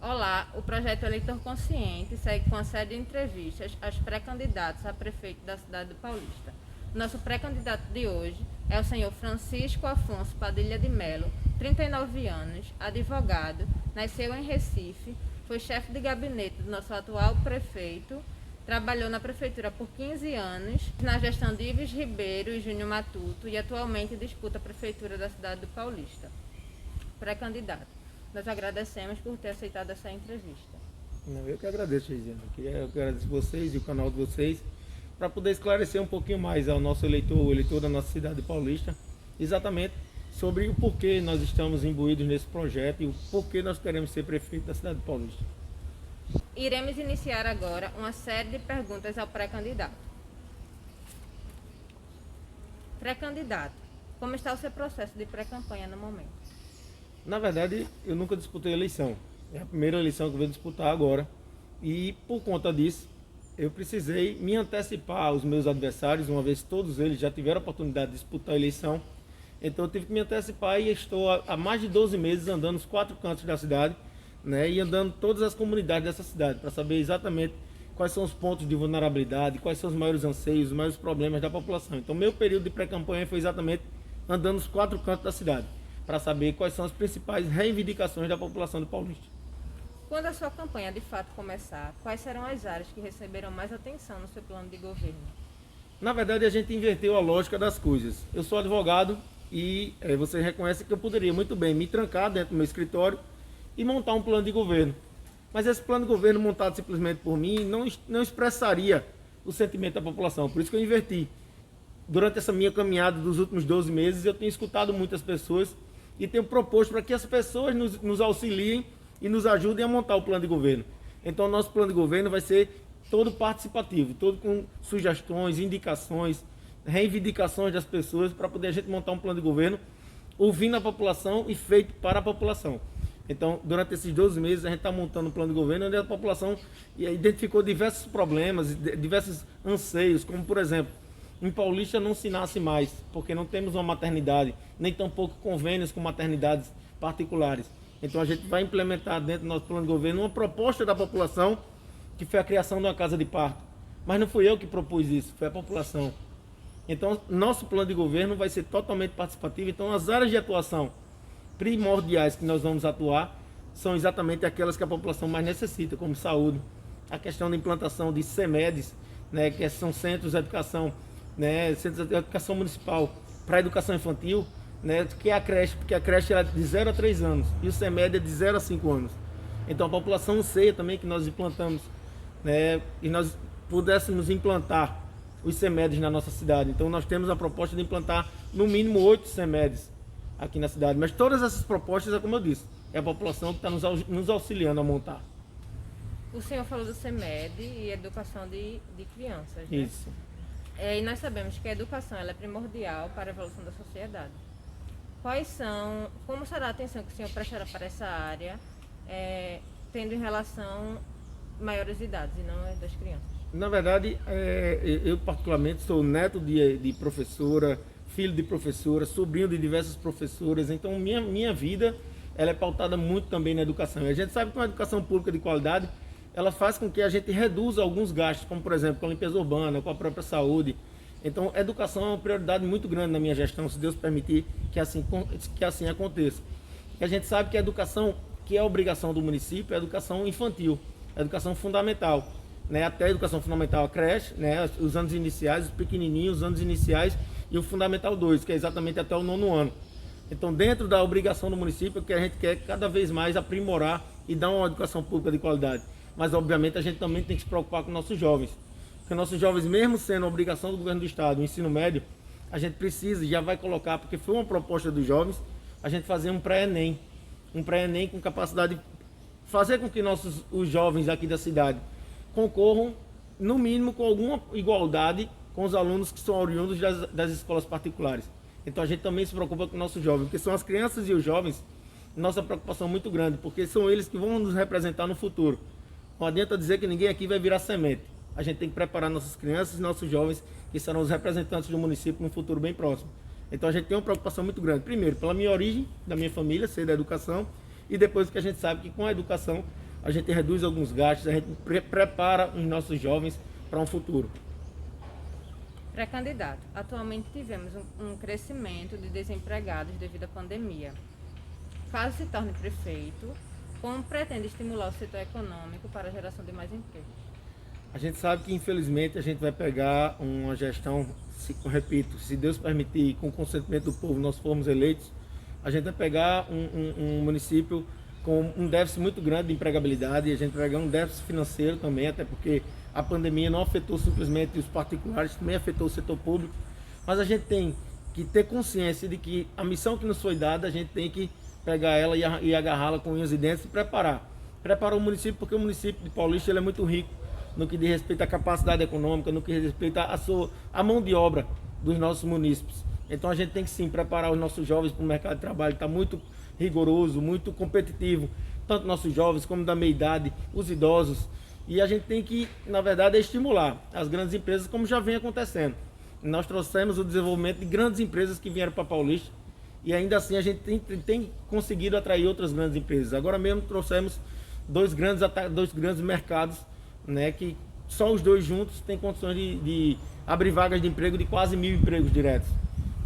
Olá, o projeto Eleitor Consciente segue com a série de entrevistas aos pré-candidatos a prefeito da cidade do Paulista. Nosso pré-candidato de hoje é o senhor Francisco Afonso Padilha de Melo, 39 anos, advogado, nasceu em Recife, foi chefe de gabinete do nosso atual prefeito, trabalhou na prefeitura por 15 anos, na gestão de Ives Ribeiro e Júnior Matuto e atualmente disputa a prefeitura da cidade do Paulista. Pré-candidato. Nós agradecemos por ter aceitado essa entrevista. Não, eu que agradeço, Regiana. Eu que agradeço vocês e o canal de vocês para poder esclarecer um pouquinho mais ao nosso eleitor, o eleitor da nossa cidade de Paulista, exatamente sobre o porquê nós estamos imbuídos nesse projeto e o porquê nós queremos ser prefeito da cidade de Paulista. Iremos iniciar agora uma série de perguntas ao pré-candidato. Pré-candidato, como está o seu processo de pré-campanha no momento? Na verdade, eu nunca disputei eleição. É a primeira eleição que eu vou disputar agora. E por conta disso, eu precisei me antecipar aos meus adversários, uma vez que todos eles já tiveram a oportunidade de disputar a eleição. Então eu tive que me antecipar e estou há mais de 12 meses andando nos 4 cantos da cidade, né, e andando todas as comunidades dessa cidade, para saber exatamente quais são os pontos de vulnerabilidade, quais são os maiores anseios, os maiores problemas da população. Então meu período de pré-campanha foi exatamente andando nos 4 cantos da cidade, para saber quais são as principais reivindicações da população do Paulista. Quando a sua campanha de fato começar, quais serão as áreas que receberão mais atenção no seu plano de governo? Na verdade, a gente inverteu a lógica das coisas. Eu sou advogado e você reconhece que eu poderia muito bem me trancar dentro do meu escritório e montar um plano de governo. Mas esse plano de governo montado simplesmente por mim não expressaria o sentimento da população. Por isso que eu inverti. Durante essa minha caminhada dos últimos 12 meses, eu tenho escutado muitas pessoas e tenho proposto para que as pessoas nos auxiliem e nos ajudem a montar o plano de governo. Então, o nosso plano de governo vai ser todo participativo, todo com sugestões, indicações, reivindicações das pessoas para poder a gente montar um plano de governo ouvindo a população e feito para a população. Então, durante esses 12 meses, a gente está montando um plano de governo onde a população identificou diversos problemas, diversos anseios, como, por exemplo, em Paulista não se nasce mais, porque não temos uma maternidade, nem tampouco convênios com maternidades particulares. Então a gente vai implementar dentro do nosso plano de governo uma proposta da população, que foi a criação de uma casa de parto. Mas não fui eu que propus isso, foi a população. Então nosso plano de governo vai ser totalmente participativo. Então as áreas de atuação primordiais que nós vamos atuar são exatamente aquelas que a população mais necessita, como saúde, a questão da implantação de CEMEDs, né, que são centros de educação, né, centros de educação municipal para a educação infantil, né, que é a creche, porque a creche é de 0 a 3 anos e o CEMED é de 0 a 5 anos. Então a população anseia também que nós implantamos, né, e nós pudéssemos implantar os CEMEDs na nossa cidade. Então nós temos a proposta de implantar no mínimo 8 CEMEDs aqui na cidade. Mas todas essas propostas, é como eu disse, é a população que está nos auxiliando a montar. O senhor falou do CEMED e educação de crianças, né? Isso. E nós sabemos que a educação ela é primordial para a evolução da sociedade. Como será a atenção que o senhor prestará para essa área, tendo em relação maiores idades e não das crianças? Na verdade, eu particularmente sou neto de professora, filho de professora, sobrinho de diversas professoras, então minha vida ela é pautada muito também na educação. E a gente sabe que uma educação pública de qualidade, ela faz com que a gente reduza alguns gastos, como por exemplo com a limpeza urbana, com a própria saúde. Então, a educação é uma prioridade muito grande na minha gestão, se Deus permitir que assim aconteça. E a gente sabe que a educação, que é a obrigação do município, é a educação infantil, a educação fundamental, né? Até a educação fundamental, a creche, né? Os anos iniciais, os pequenininhos, os anos iniciais e o fundamental 2, que é exatamente até o 9º ano. Então, dentro da obrigação do município, que a gente quer cada vez mais aprimorar e dar uma educação pública de qualidade. Mas, obviamente, a gente também tem que se preocupar com nossos jovens. Porque nossos jovens, mesmo sendo obrigação do governo do estado, o ensino médio, a gente precisa, já vai colocar, porque foi uma proposta dos jovens, a gente fazer um pré-ENEM. Um pré-ENEM com capacidade de fazer com que os jovens aqui da cidade concorram, no mínimo, com alguma igualdade com os alunos que são oriundos das escolas particulares. Então a gente também se preocupa com nossos jovens, porque são as crianças e os jovens, nossa preocupação é muito grande, porque são eles que vão nos representar no futuro. Não adianta dizer que ninguém aqui vai virar semente. A gente tem que preparar nossas crianças e nossos jovens, que serão os representantes do município no futuro bem próximo. Então a gente tem uma preocupação muito grande. Primeiro, pela minha origem, da minha família, ser da educação, e depois que a gente sabe que com a educação a gente reduz alguns gastos, a gente prepara os nossos jovens para um futuro. Pré-candidato, atualmente tivemos um crescimento de desempregados devido à pandemia. Caso se torne prefeito, como pretende estimular o setor econômico para a geração de mais empregos? A gente sabe que, infelizmente, a gente vai pegar uma gestão, repito, se Deus permitir, com o consentimento do povo, nós formos eleitos, a gente vai pegar um município com um déficit muito grande de empregabilidade, e a gente vai pegar um déficit financeiro também, até porque a pandemia não afetou simplesmente os particulares, também afetou o setor público, mas a gente tem que ter consciência de que a missão que nos foi dada, a gente tem que pegar ela e agarrá-la com unhas e dentes e preparar o município, porque o município de Paulista ele é muito rico no que diz respeito à capacidade econômica, no que diz respeito à mão de obra dos nossos munícipes. Então a gente tem que sim preparar os nossos jovens para o mercado de trabalho, está muito rigoroso, muito competitivo, tanto nossos jovens como da meia idade, os idosos. E a gente tem que, na verdade, estimular as grandes empresas, como já vem acontecendo. Nós trouxemos o desenvolvimento de grandes empresas que vieram para Paulista, e ainda assim a gente tem conseguido atrair outras grandes empresas. Agora mesmo trouxemos dois grandes mercados, né, que só os dois juntos têm condições de abrir vagas de emprego de quase 1.000 empregos diretos.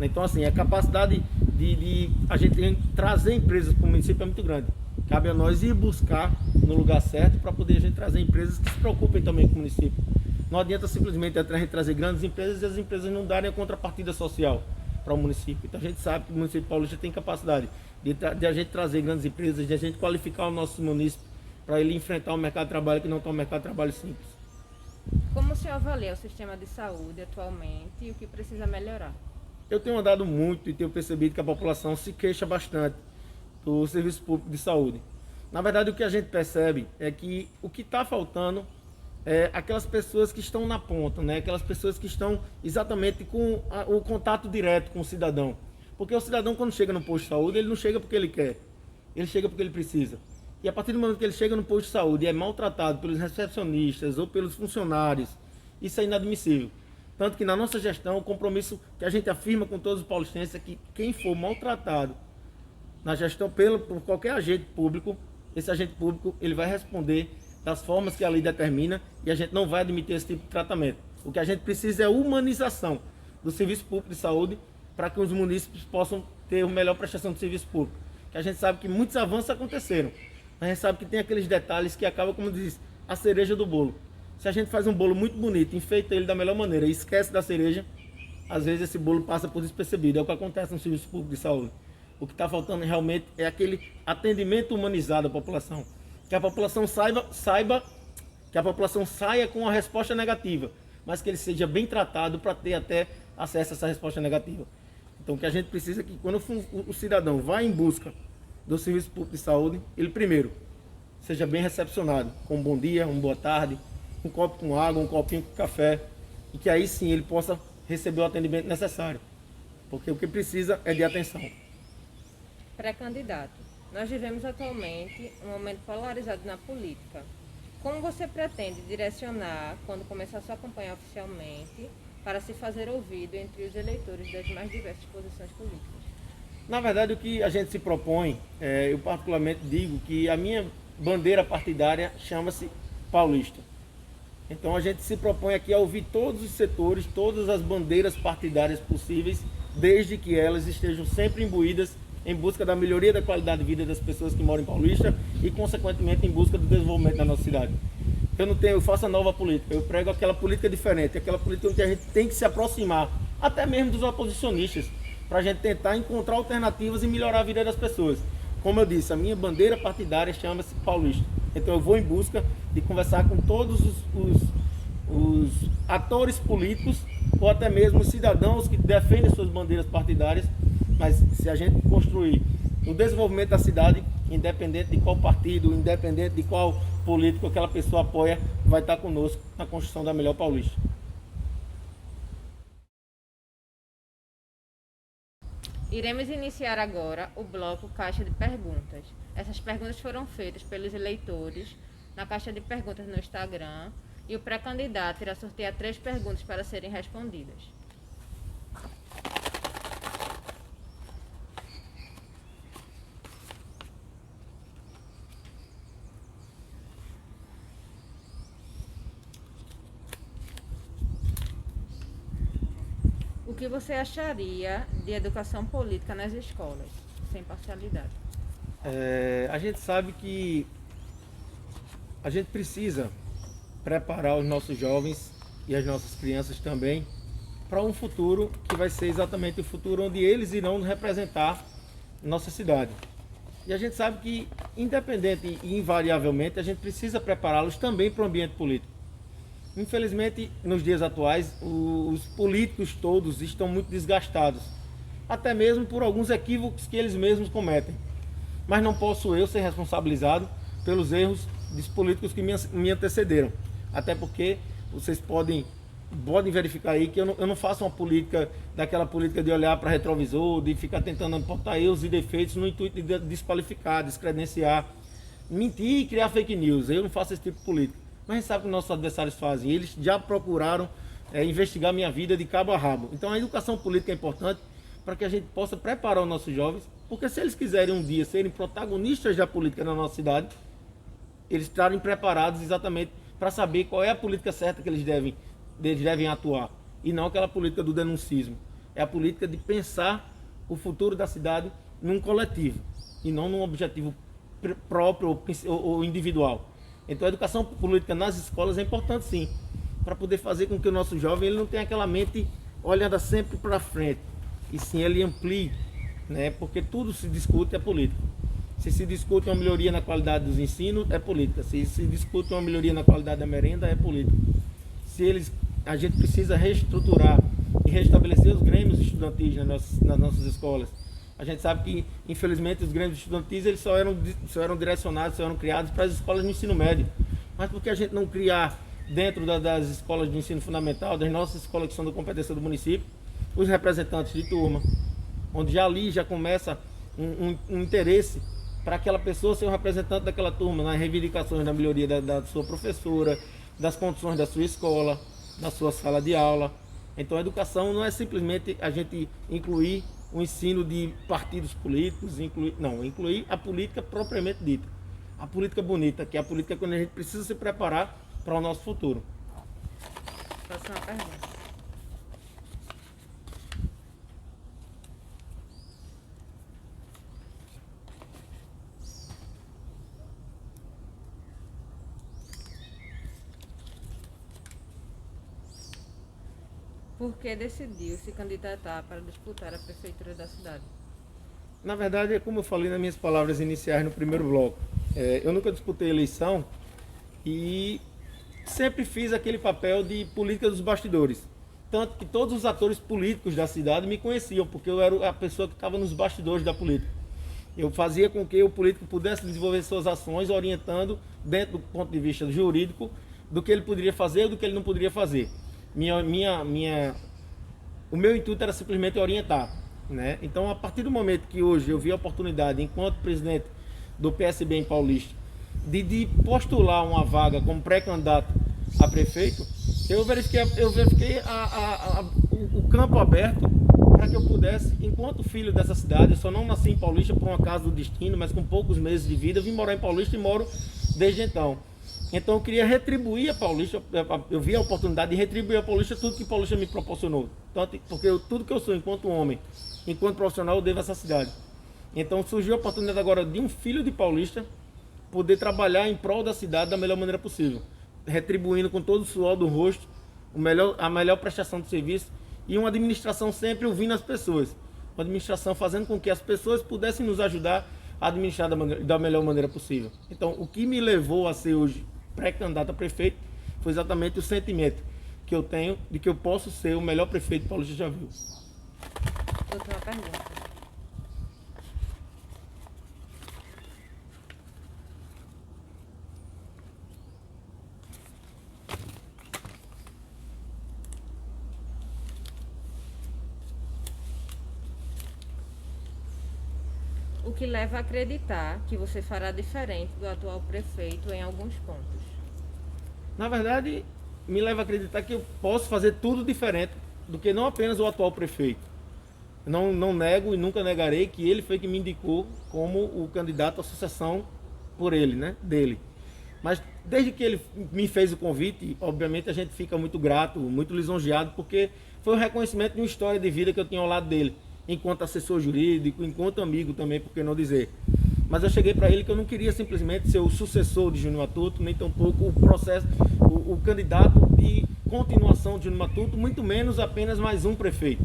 Então, assim, a capacidade de a gente trazer empresas para o município é muito grande. Cabe a nós ir buscar no lugar certo para poder a gente trazer empresas que se preocupem também com o município. Não adianta simplesmente a gente trazer grandes empresas e as empresas não darem a contrapartida social para o município. Então a gente sabe que o município de Paulista tem capacidade de a gente trazer grandes empresas, de a gente qualificar o nosso município para ele enfrentar um mercado de trabalho que não é um mercado de trabalho simples. Como o senhor avalia o sistema de saúde atualmente e o que precisa melhorar? Eu tenho andado muito e tenho percebido que a população se queixa bastante do serviço público de saúde. Na verdade, o que a gente percebe é que o que está faltando é aquelas pessoas que estão na ponta, né? Aquelas pessoas que estão exatamente com o contato direto com o cidadão. Porque o cidadão, quando chega no posto de saúde, ele não chega porque ele quer, ele chega porque ele precisa. E a partir do momento que ele chega no posto de saúde e é maltratado pelos recepcionistas ou pelos funcionários, isso é inadmissível. Tanto que na nossa gestão, o compromisso que a gente afirma com todos os paulistenses é que quem for maltratado na gestão por qualquer agente público, esse agente público ele vai responder das formas que a lei determina e a gente não vai admitir esse tipo de tratamento. O que a gente precisa é a humanização do serviço público de saúde para que os munícipes possam ter uma melhor prestação de serviço público. Que a gente sabe que muitos avanços aconteceram, mas a gente sabe que tem aqueles detalhes que acabam, como diz, a cereja do bolo. Se a gente faz um bolo muito bonito, enfeita ele da melhor maneira e esquece da cereja, às vezes esse bolo passa por despercebido. É o que acontece no serviço público de saúde. O que está faltando realmente é aquele atendimento humanizado à população. Que a população saiba que a população saia com a resposta negativa, mas que ele seja bem tratado para ter até acesso a essa resposta negativa. Então o que a gente precisa é que quando o cidadão vai em busca do serviço público de saúde, ele primeiro seja bem recepcionado, com um bom dia, uma boa tarde, um copo com água, um copinho com café, e que aí sim ele possa receber o atendimento necessário, porque o que precisa é de atenção. Pré-candidato, nós vivemos atualmente um momento polarizado na política. Como você pretende direcionar, quando começar sua campanha oficialmente, para se fazer ouvido entre os eleitores das mais diversas posições políticas? Na verdade, o que a gente se propõe, eu particularmente digo que a minha bandeira partidária chama-se Paulista. Então a gente se propõe aqui a ouvir todos os setores, todas as bandeiras partidárias possíveis, desde que elas estejam sempre imbuídas em busca da melhoria da qualidade de vida das pessoas que moram em Paulista e, consequentemente, em busca do desenvolvimento da nossa cidade. Eu faço a nova política, eu prego aquela política diferente, aquela política onde a gente tem que se aproximar, até mesmo dos oposicionistas, para a gente tentar encontrar alternativas e melhorar a vida das pessoas. Como eu disse, a minha bandeira partidária chama-se Paulista. Então eu vou em busca de conversar com todos os atores políticos ou até mesmo os cidadãos que defendem suas bandeiras partidárias, mas se a gente construir o desenvolvimento da cidade, independente de qual partido, independente de qual político aquela pessoa apoia, vai estar conosco na construção da melhor Paulista. Iremos iniciar agora o bloco Caixa de Perguntas. Essas perguntas foram feitas pelos eleitores na caixa de perguntas no Instagram e o pré-candidato irá sortear 3 perguntas para serem respondidas. que você acharia de educação política nas escolas, sem parcialidade? A gente sabe que a gente precisa preparar os nossos jovens e as nossas crianças também para um futuro que vai ser exatamente o futuro onde eles irão representar nossa cidade. E a gente sabe que, independente e invariavelmente, a gente precisa prepará-los também para o ambiente político. Infelizmente, nos dias atuais, os políticos todos estão muito desgastados, até mesmo por alguns equívocos que eles mesmos cometem. Mas não posso eu ser responsabilizado pelos erros dos políticos que me antecederam. Até porque vocês podem verificar aí que eu não faço uma política, daquela política de olhar para retrovisor, de ficar tentando apontar erros e defeitos no intuito de desqualificar, descredenciar, mentir e criar fake news. Eu não faço esse tipo de política. Mas a gente sabe o que nossos adversários fazem. Eles já procuraram investigar minha vida de cabo a rabo. Então a educação política é importante para que a gente possa preparar os nossos jovens, porque se eles quiserem um dia serem protagonistas da política na nossa cidade, eles estarem preparados exatamente para saber qual é a política certa que eles devem atuar. E não aquela política do denuncismo. É a política de pensar o futuro da cidade num coletivo e não num objetivo próprio ou individual. Então a educação política nas escolas é importante sim, para poder fazer com que o nosso jovem ele não tenha aquela mente olhando sempre para frente, e sim ele amplie, né? Porque tudo se discute é política. Se discute uma melhoria na qualidade dos ensinos, é política. Se discute uma melhoria na qualidade da merenda, é política. A gente precisa reestruturar e restabelecer os grêmios estudantis nas nossas escolas. A gente sabe que, infelizmente, os grêmios estudantis eles só eram direcionados, só eram criados para as escolas de ensino médio. Mas por que a gente não criar, dentro das escolas de ensino fundamental, das nossas escolas que são da competência do município, os representantes de turma, onde já começa um interesse para aquela pessoa ser um representante daquela turma, nas reivindicações da melhoria da sua professora, das condições da sua escola, da sua sala de aula. Então a educação não é simplesmente a gente incluir o ensino de partidos políticos, incluir a política propriamente dita. A política bonita, que é a política quando a gente precisa se preparar para o nosso futuro. Próxima pergunta. Por que decidiu se candidatar para disputar a prefeitura da cidade? Na verdade, é como eu falei nas minhas palavras iniciais no primeiro bloco. Eu nunca disputei eleição e sempre fiz aquele papel de política dos bastidores. Tanto que todos os atores políticos da cidade me conheciam, porque eu era a pessoa que estava nos bastidores da política. Eu fazia com que o político pudesse desenvolver suas ações, orientando, dentro do ponto de vista jurídico, do que ele poderia fazer e do que ele não poderia fazer. O meu intuito era simplesmente orientar, né? Então, a partir do momento que hoje eu vi a oportunidade, enquanto presidente do PSB em Paulista, de postular uma vaga como pré-candidato a prefeito, eu verifiquei o campo aberto para que eu pudesse, enquanto filho dessa cidade, eu só não nasci em Paulista por um acaso do destino, mas com poucos meses de vida, eu vim morar em Paulista e moro desde então. Então eu queria retribuir a Paulista, eu vi a oportunidade de retribuir a Paulista tudo que Paulista me proporcionou. Tanto, porque tudo que eu sou enquanto homem, enquanto profissional, eu devo a essa cidade. Então surgiu a oportunidade agora de um filho de Paulista poder trabalhar em prol da cidade da melhor maneira possível. Retribuindo com todo o suor do rosto a melhor prestação de serviço e uma administração sempre ouvindo as pessoas. Uma administração fazendo com que as pessoas pudessem nos ajudar a administrar da melhor maneira possível. Então o que me levou a ser hoje pré-candidato a prefeito foi exatamente o sentimento que eu tenho de que eu posso ser o melhor prefeito que Paulista já viu. Outra pergunta. O que leva a acreditar que você fará diferente do atual prefeito em alguns pontos? Na verdade, me leva a acreditar que eu posso fazer tudo diferente do que não apenas o atual prefeito. Não nego e nunca negarei que ele foi que me indicou como o candidato à sucessão por ele, né, dele. Mas desde que ele me fez o convite, obviamente a gente fica muito grato, muito lisonjeado, porque foi um reconhecimento de uma história de vida que eu tinha ao lado dele, enquanto assessor jurídico, enquanto amigo também, por que não dizer. Mas eu cheguei para ele que eu não queria simplesmente ser o sucessor de Júnior Matuto, nem tampouco o processo, o candidato de continuação de Júnior Matuto, muito menos apenas mais um prefeito.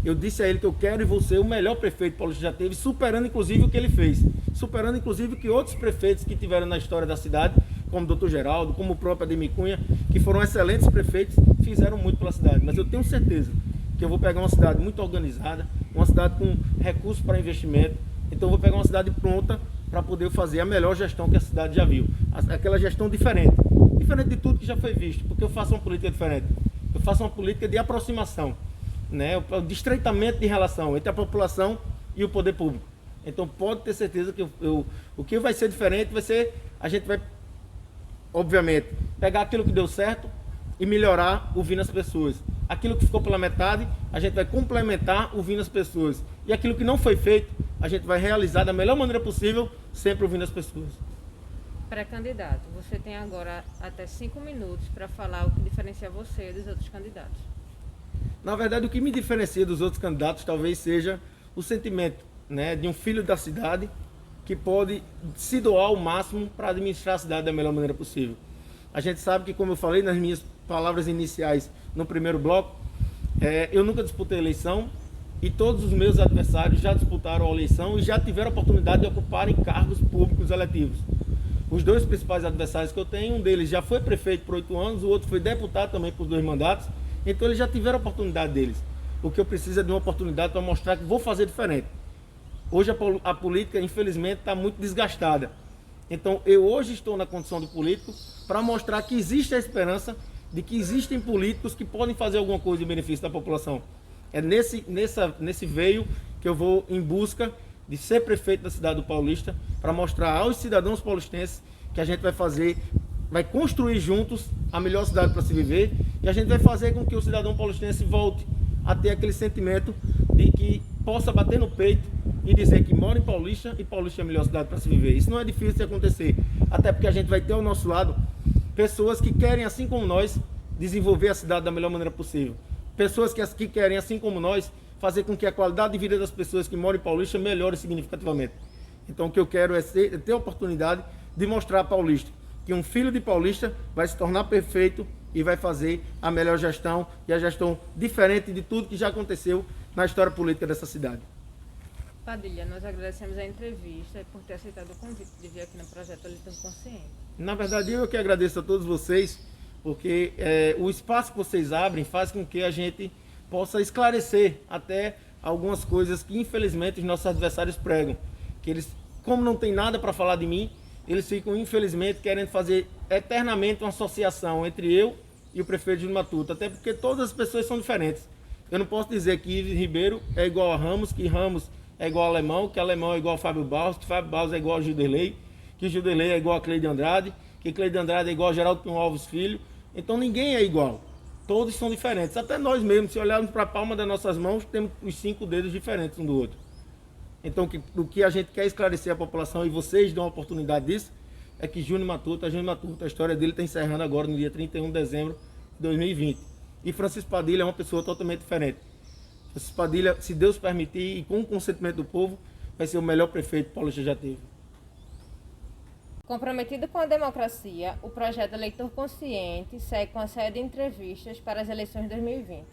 Eu disse a ele que eu quero e vou ser o melhor prefeito que Paulista já teve, superando inclusive o que ele fez, superando inclusive o que outros prefeitos que tiveram na história da cidade, como o Dr. Geraldo, como o próprio Ademir Cunha, que foram excelentes prefeitos, fizeram muito pela cidade. Mas eu tenho certeza que eu vou pegar uma cidade muito organizada, uma cidade com recursos para investimento, então eu vou pegar uma cidade pronta para poder fazer a melhor gestão que a cidade já viu. Aquela gestão diferente de tudo que já foi visto, porque eu faço uma política diferente. Eu faço uma política de aproximação, né? De estreitamento de relação entre a população e o poder público. Então pode ter certeza que o que vai ser diferente vai ser, a gente vai, obviamente, pegar aquilo que deu certo e melhorar ouvindo as pessoas. Aquilo que ficou pela metade, a gente vai complementar ouvindo as pessoas. E aquilo que não foi feito, a gente vai realizar da melhor maneira possível, sempre ouvindo as pessoas. Pré-candidato, você tem agora até 5 minutos para falar o que diferencia você dos outros candidatos. Na verdade, o que me diferencia dos outros candidatos talvez seja o sentimento, né, de um filho da cidade que pode se doar ao máximo para administrar a cidade da melhor maneira possível. A gente sabe que, como eu falei nas minhas palavras iniciais no primeiro bloco, eu nunca disputei eleição e todos os meus adversários já disputaram a eleição e já tiveram a oportunidade de ocuparem cargos públicos eletivos. Os dois principais adversários que eu tenho, um deles já foi prefeito por 8 anos, o outro foi deputado também por 2 mandatos, então eles já tiveram a oportunidade deles. O que eu preciso é de uma oportunidade para mostrar que vou fazer diferente. Hoje a política, infelizmente, está muito desgastada. Então eu hoje estou na condição de político para mostrar que existe a esperança de que existem políticos que podem fazer alguma coisa em benefício da população. É nesse veio que eu vou em busca de ser prefeito da cidade do Paulista, para mostrar aos cidadãos paulistenses que a gente vai construir juntos a melhor cidade para se viver, e a gente vai fazer com que o cidadão paulistense volte a ter aquele sentimento de que possa bater no peito e dizer que mora em Paulista e Paulista é a melhor cidade para se viver. Isso não é difícil de acontecer, até porque a gente vai ter ao nosso lado pessoas que querem, assim como nós, desenvolver a cidade da melhor maneira possível. Pessoas que querem, assim como nós, fazer com que a qualidade de vida das pessoas que moram em Paulista melhore significativamente. Então o que eu quero é ter a oportunidade de mostrar a Paulista que um filho de Paulista vai se tornar perfeito e vai fazer a melhor gestão, e a gestão diferente de tudo que já aconteceu na história política dessa cidade. Padilha, nós agradecemos a entrevista e por ter aceitado o convite de vir aqui no Projeto Eleitor Consciente. Na verdade, eu que agradeço a todos vocês, porque o espaço que vocês abrem faz com que a gente possa esclarecer até algumas coisas que infelizmente os nossos adversários pregam, que eles, como não tem nada para falar de mim, eles ficam infelizmente querendo fazer eternamente uma associação entre eu e o prefeito Júnior Matuto, até porque todas as pessoas são diferentes. Eu não posso dizer que Ives Ribeiro é igual a Ramos, que Ramos é igual a Alemão, que Alemão é igual a Fábio Barros, que Fábio Barros é igual a Gilderley, que Gilderley é igual a Cleide Andrade, que Cleide Andrade é igual a Geraldo Pinho Alves Filho. Então ninguém é igual. Todos são diferentes. Até nós mesmos, se olharmos para a palma das nossas mãos, temos os 5 dedos diferentes um do outro. Então o que a gente quer esclarecer à população, e vocês dão a oportunidade disso, é que Júnior Matuto, a história dele está encerrando agora no dia 31 de dezembro de 2020. E Francisco Padilha é uma pessoa totalmente diferente. Francisco Padilha, se Deus permitir e com o consentimento do povo, vai ser o melhor prefeito que Paulista já teve. Comprometido com a democracia, o projeto Eleitor Consciente segue com a série de entrevistas para as eleições de 2020.